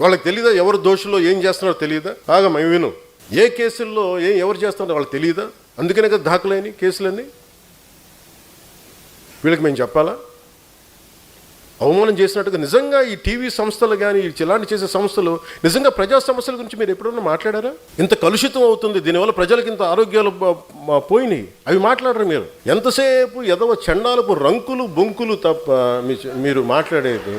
వాళ్ళకి తెలియదా ఎవరు దోషులో ఏం చేస్తున్నారో తెలియదా? బాగా మేము విను, ఏ కేసుల్లో ఎవరు చేస్తున్నారో వాళ్ళకి తెలియదా? అందుకనే కదా దాఖలైన కేసులన్నీ. వీళ్ళకి మేము చెప్పాలా? అవమానం చేసినట్టుగా నిజంగా ఈ టీవీ సంస్థలు కానీ ఇలాంటి చేసే సంస్థలు నిజంగా ప్రజా సమస్యల గురించి మీరు ఎప్పుడన్నా మాట్లాడారా? ఇంత కలుషితం అవుతుంది, దీనివల్ల ప్రజలకు ఇంత ఆరోగ్యాలు పోయినాయి, అవి మాట్లాడరు మీరు. ఎంతసేపు ఎదవ చండాలపు రంకులు బొంకులు తప్ప మీరు మాట్లాడేది.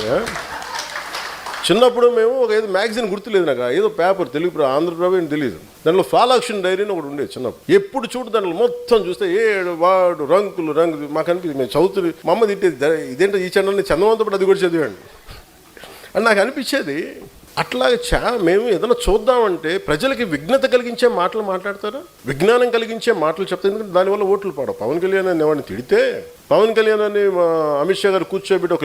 చిన్నప్పుడు మేము ఒక ఏదో మ్యాగజైన్ గుర్తులేదు నాకు, ఏదో పేపర్ తెలుగు ఆంధ్రప్రభ అని తెలియదు, దాంట్లో ఫాలాక్షన్ డైరీ అని ఒకటి ఉండేది చిన్నప్పుడు. ఎప్పుడు చూడు దాంట్లో మొత్తం చూస్తే ఏడు వాడు రంకులు మాకు అనిపించింది. మేము చదువుతుంది మా అమ్మ తిట్టేది, ఇదేంటో ఈ ఛానల్ని చందవంతో పాటు అది కూడా చదివాండి అని నాకు అనిపించేది. అట్లాగే మేము ఏదైనా చూద్దామంటే ప్రజలకి విఘ్నత కలిగించే మాటలు మాట్లాడతారా? విజ్ఞానం కలిగించే మాటలు చెప్తారు. ఎందుకంటే దానివల్ల ఓట్లు పడవు. పవన్ కళ్యాణ్ అని ఎవరిని తిడితే, పవన్ కళ్యాణ్ అని అమిత్ షా గారు కూర్చోబెట్టి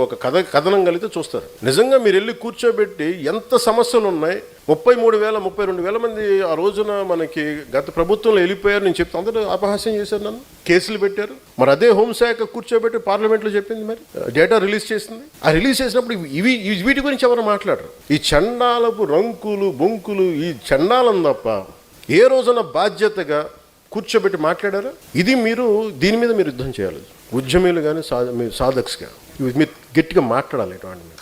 ఒక కథనం కలిగితే చూస్తారు. నిజంగా మీరు వెళ్ళి కూర్చోబెట్టి ఎంత సమస్యలు ఉన్నాయి, 32,000 మంది ఆ రోజున మనకి గత ప్రభుత్వంలో వెళ్ళిపోయారు నేను చెప్తే అందరూ అపహాస్యం చేశారు, నన్ను కేసులు పెట్టారు. మరి అదే హోంశాఖ కూర్చోబెట్టి పార్లమెంట్లో చెప్పింది, మరి డేటా రిలీజ్ చేసింది. ఆ రిలీజ్ చేసినప్పుడు వీటి గురించి ఎవరు మాట్లాడరు. ఈ చండాలపు రంకులు బొంకులు, ఈ చండాలం తప్ప ఏ రోజున బాధ్యతగా కూర్చోబెట్టి మాట్లాడారా? ఇది దీని మీద మీరు యుద్ధం చేయాలి. ఉద్యమీలు కానీ సాధక్స్ కానీ మీరు గట్టిగా మాట్లాడాలి. ఇటువంటి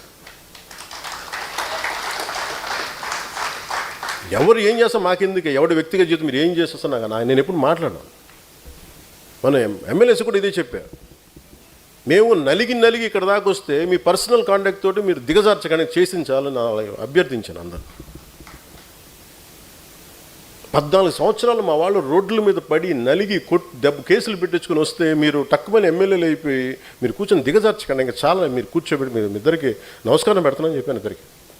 ఎవరు ఏం చేస్తా మాకెందుకు, ఎవడి వ్యక్తిగత జీవితం మీరు ఏం చేస్తా నాకు నేను ఎప్పుడు మాట్లాడాను. మన ఎమ్మెల్యేస్ కూడా ఇదే చెప్పారు, మేము నలిగి ఇక్కడ దాకా వస్తే మీ పర్సనల్ కాంటాక్ట్ తోటి మీరు దిగజార్చగానే చేసించాలని అభ్యర్థించాను అందరు. 14 సంవత్సరాలు మా వాళ్ళు రోడ్ల మీద పడి నలిగి కేసులు పెట్టించుకొని వస్తే మీరు తక్కువని ఎమ్మెల్యేలు అయిపోయి మీరు కూర్చొని దిగజార్చకండి, ఇంకా చాలా మీరు కూర్చోబెట్టి మీరు ఇద్దరికి నమస్కారం పెడతానని చెప్పాను ఇద్దరికి.